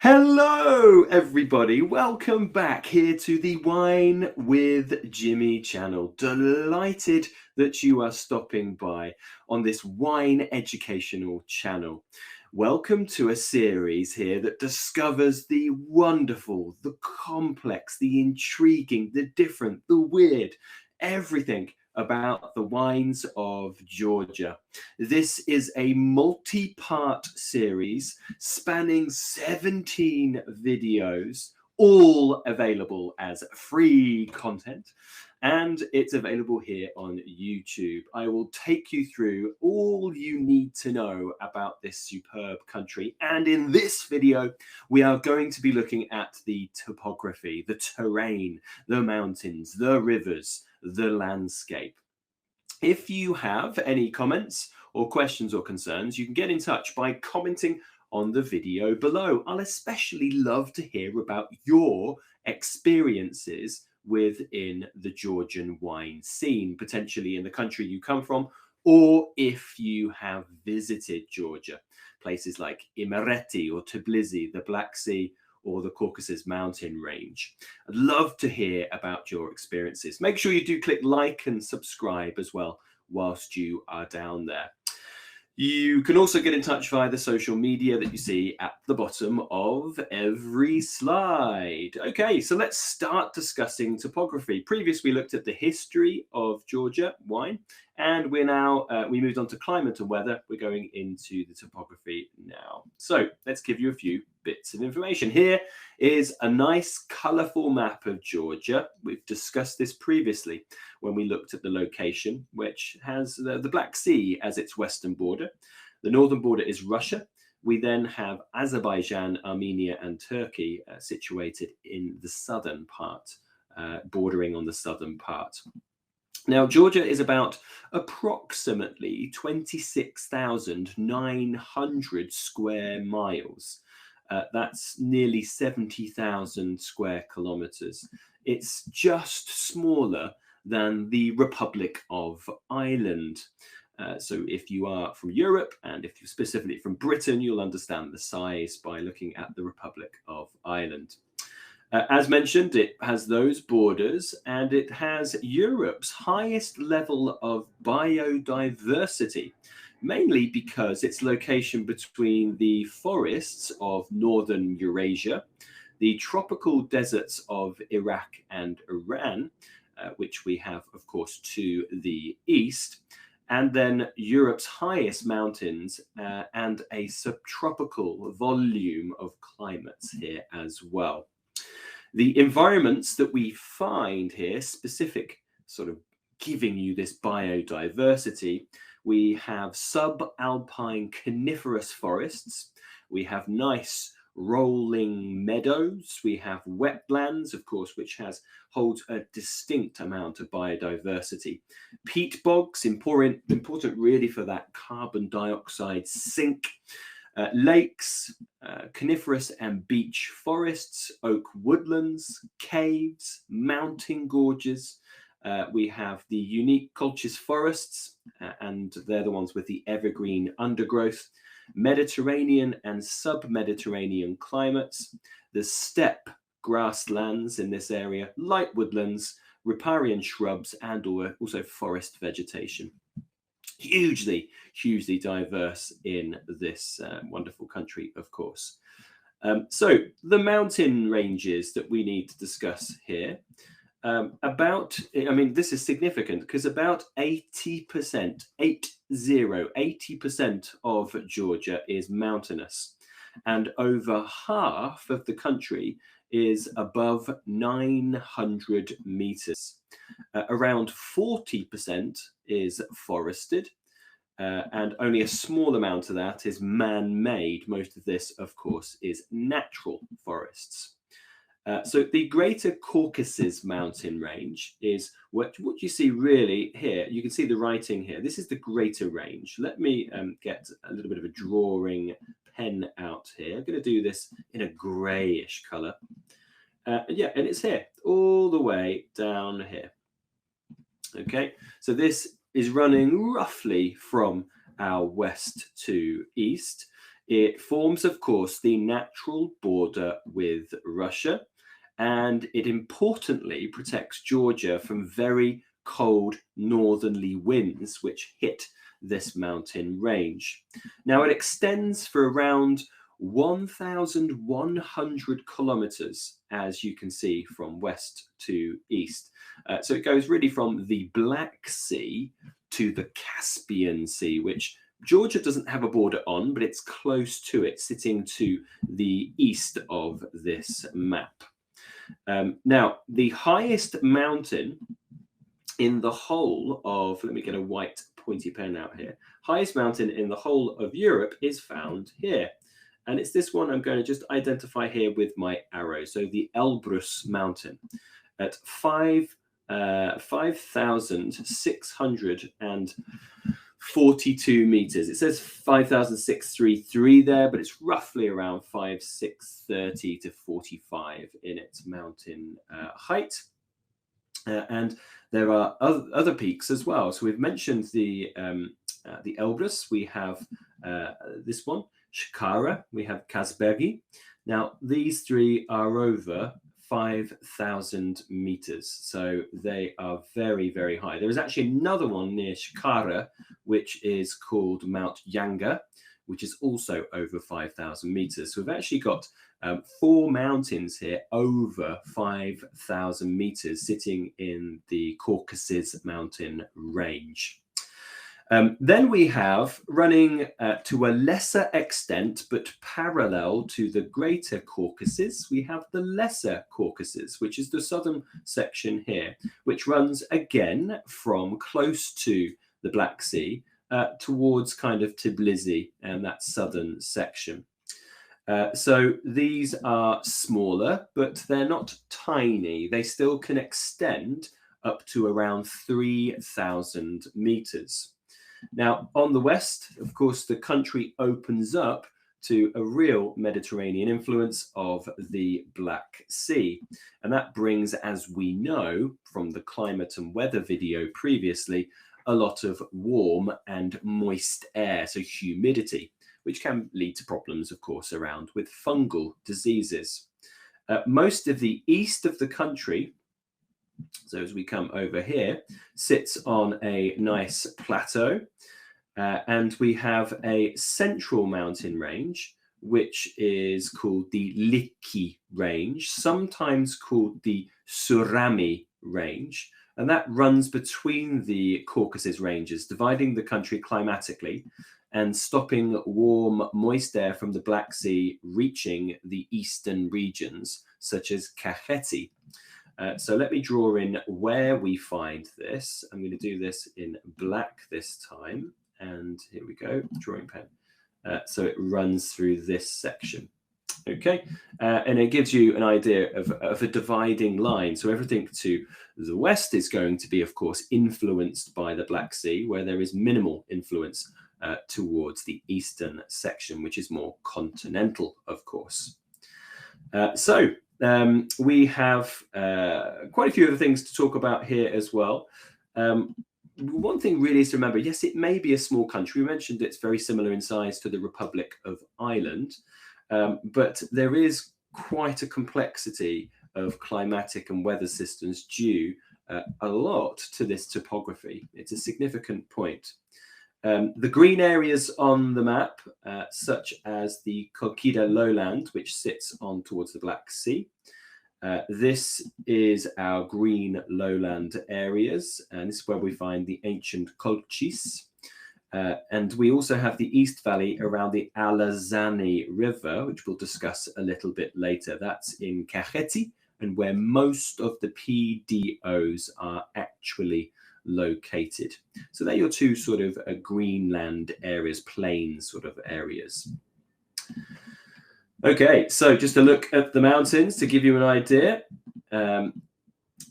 Hello, everybody. Welcome back here to the Wine with Jimmy channel. Delighted that you are stopping by on this wine educational channel. Welcome to a series here that discovers the wonderful, the complex, the intriguing, the different, the weird, everything about the wines of Georgia. This is a multi-part series spanning 17 videos, all available as free content, and it's available here on YouTube. I will take you through all you need to know about this superb country, and in this video we are going to be looking at the topography, the terrain, the mountains, the rivers, the landscape. If you have any comments or questions or concerns, you can get in touch by commenting on the video below. I'll especially love to hear about your experiences within the Georgian wine scene, potentially in the country you come from, or if you have visited Georgia, places like Imereti or Tbilisi, the Black Sea, or the Caucasus mountain range. I'd love to hear about your experiences. Make sure you do click like and subscribe as well whilst you are down there. You can also get in touch via the social media that you see at the bottom of every slide. Okay, so let's start discussing topography. Previously, we looked at the history of Georgia wine, and we're now, we moved on to climate and weather. We're going into the topography now. So let's give you a few bits of information. Here is a nice colorful map of Georgia. We've discussed this previously when we looked at the location, which has the Black Sea as its western border. The northern border is Russia. We then have Azerbaijan, Armenia, and Turkey situated in the southern part, bordering on the southern part. Now, Georgia is about approximately 26,900 square miles. That's nearly 70,000 square kilometers. It's just smaller than the Republic of Ireland. So if you are from Europe and if you're specifically from Britain, you'll understand the size by looking at the Republic of Ireland. As mentioned, it has those borders and it has Europe's highest level of biodiversity, mainly because its location between the forests of northern Eurasia, the tropical deserts of Iraq and Iran, which we have, of course, to the east, and then Europe's highest mountains and a subtropical volume of climates here as well. The environments that we find here, specific sort of giving you this biodiversity, we have subalpine coniferous forests, we have nice rolling meadows, we have wetlands, of course, which holds a distinct amount of biodiversity. Peat bogs, important really for that carbon dioxide sink. Lakes, coniferous and beech forests, oak woodlands, caves, mountain gorges. We have the unique Colchis forests, and they're the ones with the evergreen undergrowth. Mediterranean and sub-Mediterranean climates, the steppe grasslands in this area, light woodlands, riparian shrubs, and also forest vegetation. Hugely diverse in this wonderful country, of course. So the mountain ranges that we need to discuss here, this is significant because about 80% of Georgia is mountainous, and over half of the country is above 900 meters. Around 40% is forested, and only a small amount of that is man-made. Most of this, of course, is natural forests. So the Greater Caucasus mountain range is what you see really here. You can see the writing here. This is the Greater Range. Let me get a little bit of a drawing pen out here. I'm going to do this in a grayish color. Yeah, and it's here, all the way down here. Okay, so this is running roughly from our west to east. It forms, of course, the natural border with Russia, and it importantly protects Georgia from very cold northerly winds which hit this mountain range. Now, it extends for around 1,100 kilometers, as you can see, from west to east. So it goes really from the Black Sea to the Caspian Sea, which Georgia doesn't have a border on, but it's close to it, sitting to the east of this map. Now, the highest mountain in the whole of, let me get a white pointy pen out here, highest mountain in the whole of Europe is found here. And it's this one I'm going to just identify here with my arrow. So the Elbrus mountain at 5,642 meters. It says 5,633 there, but it's roughly around 5,630 to 45 in its mountain height. And there are other peaks as well. So we've mentioned the Elbrus. We have this one, Shkara. We have Kazbegi. Now, these three are over 5,000 meters. So they are very, very high. There is actually another one near Shkara, which is called Mount Yanga, which is also over 5,000 meters. So we've actually got 4 mountains here over 5,000 meters sitting in the Caucasus mountain range. Then we have, running to a lesser extent, but parallel to the Greater Caucasus, we have the Lesser Caucasus, which is the southern section here, which runs again from close to the Black Sea towards kind of Tbilisi and that southern section. So these are smaller, but they're not tiny. They still can extend up to around 3,000 meters. Now, on the west, of course, the country opens up to a real Mediterranean influence of the Black Sea. And that brings, as we know from the climate and weather video previously, a lot of warm and moist air, so humidity, which can lead to problems, of course, around with fungal diseases. Most of the east of the country, so as we come over here, sits on a nice plateau, and we have a central mountain range, which is called the Liki range, sometimes called the Surami range, and that runs between the Caucasus ranges, dividing the country climatically and stopping warm, moist air from the Black Sea reaching the eastern regions, such as Kakheti. So let me draw in where we find this. I'm going to do this in black this time. And here we go, drawing pen. So it runs through this section. Okay, and it gives you an idea of a dividing line. So everything to the west is going to be, of course, influenced by the Black Sea, where there is minimal influence towards the eastern section, which is more continental, of course. We have quite a few other things to talk about here as well. One thing really is to remember, yes, it may be a small country. We mentioned it's very similar in size to the Republic of Ireland, but there is quite a complexity of climatic and weather systems due a lot to this topography. It's a significant point. The green areas on the map, such as the Kolkida lowland, which sits on towards the Black Sea. This is our green lowland areas, and this is where we find the ancient Kolchis. And we also have the East Valley around the Alazani River, which we'll discuss a little bit later. That's in Kakheti, and where most of the PDOs are actually located. So they're your two sort of greenland areas, plains sort of areas. Okay, so just a look at the mountains to give you an idea.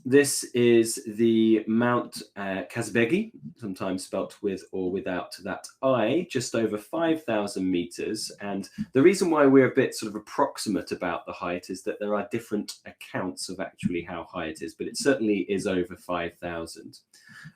This is the Mount Kazbegi, sometimes spelt with or without that I, just over 5,000 meters. And the reason why we're a bit sort of approximate about the height is that there are different accounts of actually how high it is, but it certainly is over 5,000.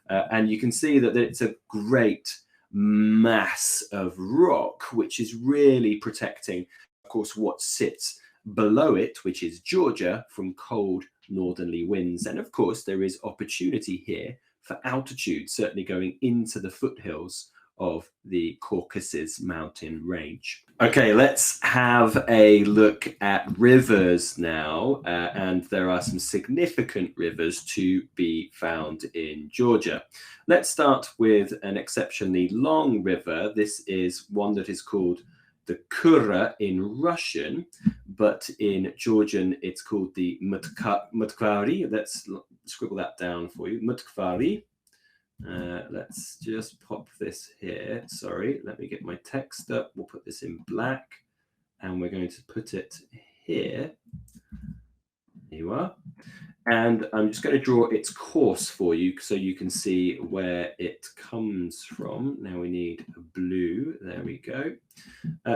And you can see that it's a great mass of rock, which is really protecting, of course, what sits below it, which is Georgia, from cold northerly winds. And of course, there is opportunity here for altitude, certainly going into the foothills of the Caucasus mountain range. Okay, let's have a look at rivers now. And there are some significant rivers to be found in Georgia. Let's start with an exceptionally long river. This is one that is called the Kura in Russian, but in Georgian it's called the Mutkvari. Let's scribble that down for you. Mutkvari. Let's just pop this here. Sorry, let me get my text up. We'll put this in black and we're going to put it here. Here you are. And I'm just going to draw its course for you so you can see where it comes from. Now we need a blue. There we go.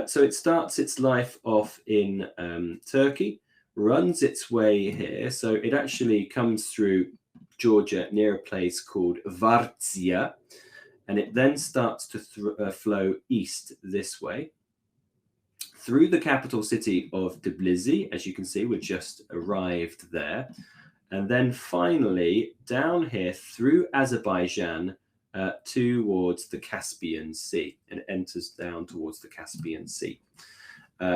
So it starts its life off in Turkey, runs its way here. So it actually comes through Georgia near a place called Vartsia, and it then starts to flow east this way through the capital city of Tbilisi. As you can see, we've just arrived there. And then finally down here through Azerbaijan towards the Caspian Sea, and it enters down towards the Caspian Sea.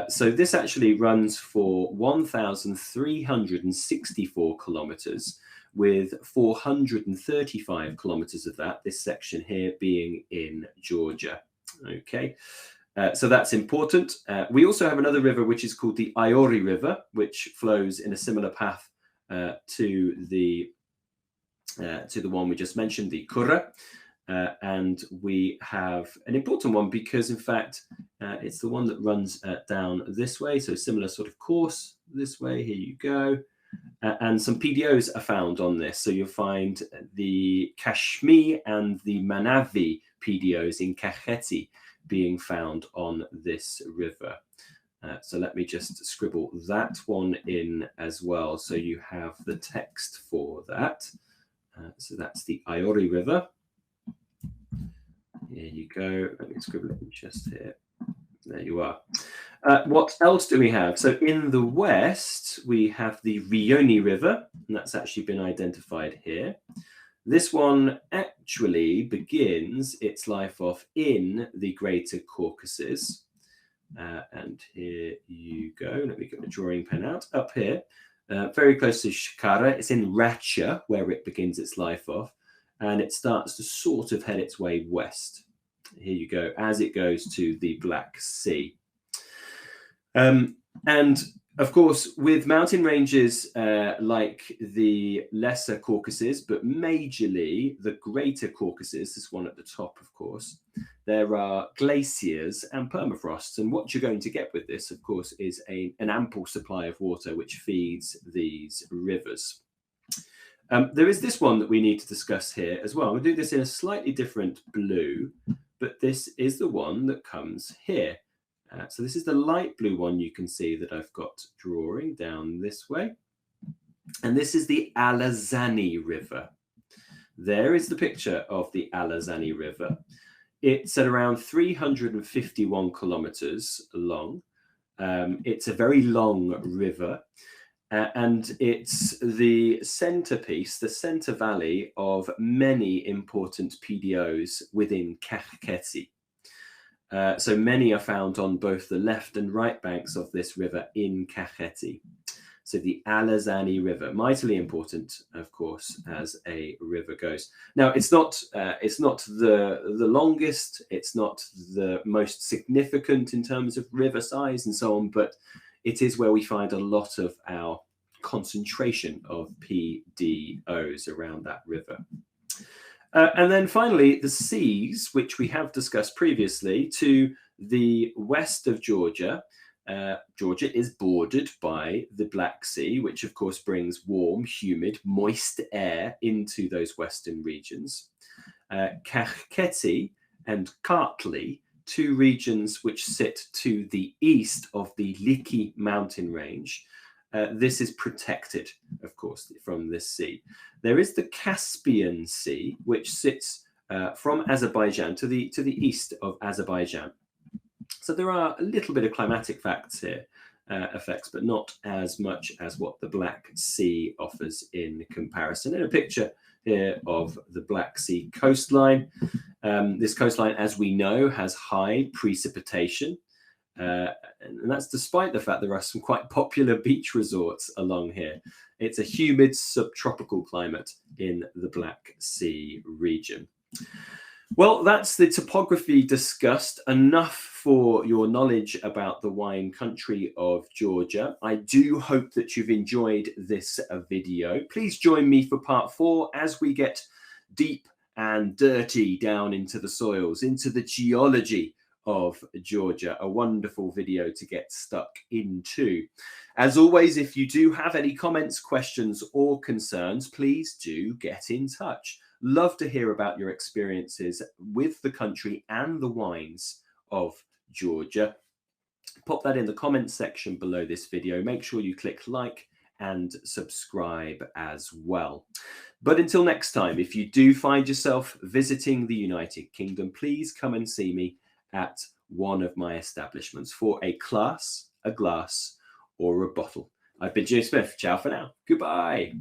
So this actually runs for 1,364 kilometers, with 435 kilometers of that, this section here, being in Georgia. Okay. So that's important. We also have another river which is called the Iori River, which flows in a similar path to the one we just mentioned, the Kura. And we have an important one because, in fact, it's the one that runs down this way. So similar sort of course this way. Here you go. And some PDOs are found on this. So you'll find the Kashmir and the Manavi PDOs in Kakheti being found on this river. So let me just scribble that one in as well, so you have the text for that. So that's the Iori River. Here you go. Let me scribble it just here. There you are. What else do we have? So in the west, we have the Rioni River, and that's actually been identified here. This one actually begins its life off in the Greater Caucasus. And here you go. Let me get the drawing pen out. Up here, very close to Shkara. It's in Racha, where it begins its life off. And it starts to sort of head its way west. Here you go, as it goes to the Black Sea. And of course, with mountain ranges like the Lesser Caucasus, but majorly the Greater Caucasus, this one at the top, of course, there are glaciers and permafrosts. And what you're going to get with this, of course, is an ample supply of water which feeds these rivers. There is this one that we need to discuss here as well. We'll do this in a slightly different blue, but this is the one that comes here. So this is the light blue one you can see that I've got drawing down this way. And this is the Alazani River. There is the picture of the Alazani River. It's at around 351 kilometers long. It's a very long river. And it's the centerpiece, the center valley of many important PDOs within Kakheti. So many are found on both the left and right banks of this river in Kakheti. So the Alazani River, mightily important, of course, as a river goes. Now, it's not the longest, it's not the most significant in terms of river size and so on, but it is where we find a lot of our concentration of PDOs around that river. And then finally, the seas, which we have discussed previously, to the west of Georgia. Georgia is bordered by the Black Sea, which of course brings warm, humid, moist air into those western regions. Kakheti and Kartli, two regions which sit to the east of the Liki mountain range. This is protected, of course, from this sea. There is the Caspian Sea, which sits from Azerbaijan to the east of Azerbaijan. So there are a little bit of climatic facts here, effects, but not as much as what the Black Sea offers in comparison. In a picture here of the Black Sea coastline. This coastline, as we know, has high precipitation. And that's despite the fact there are some quite popular beach resorts along here. It's a humid subtropical climate in the Black Sea region. Well, that's the topography discussed. Enough for your knowledge about the wine country of Georgia. I do hope that you've enjoyed this video. Please join me for part 4 as we get deep and dirty down into the soils, into the geology of Georgia. A wonderful video to get stuck into. As always, if you do have any comments, questions, or concerns, please do get in touch. Love to hear about your experiences with the country and the wines of Georgia. Pop that in the comments section below this video. Make sure you click like and subscribe as well. But until next time, if you do find yourself visiting the United Kingdom, please come and see me at one of my establishments for a class, a glass, or a bottle. I've been Jim Smith. Ciao for now. Goodbye.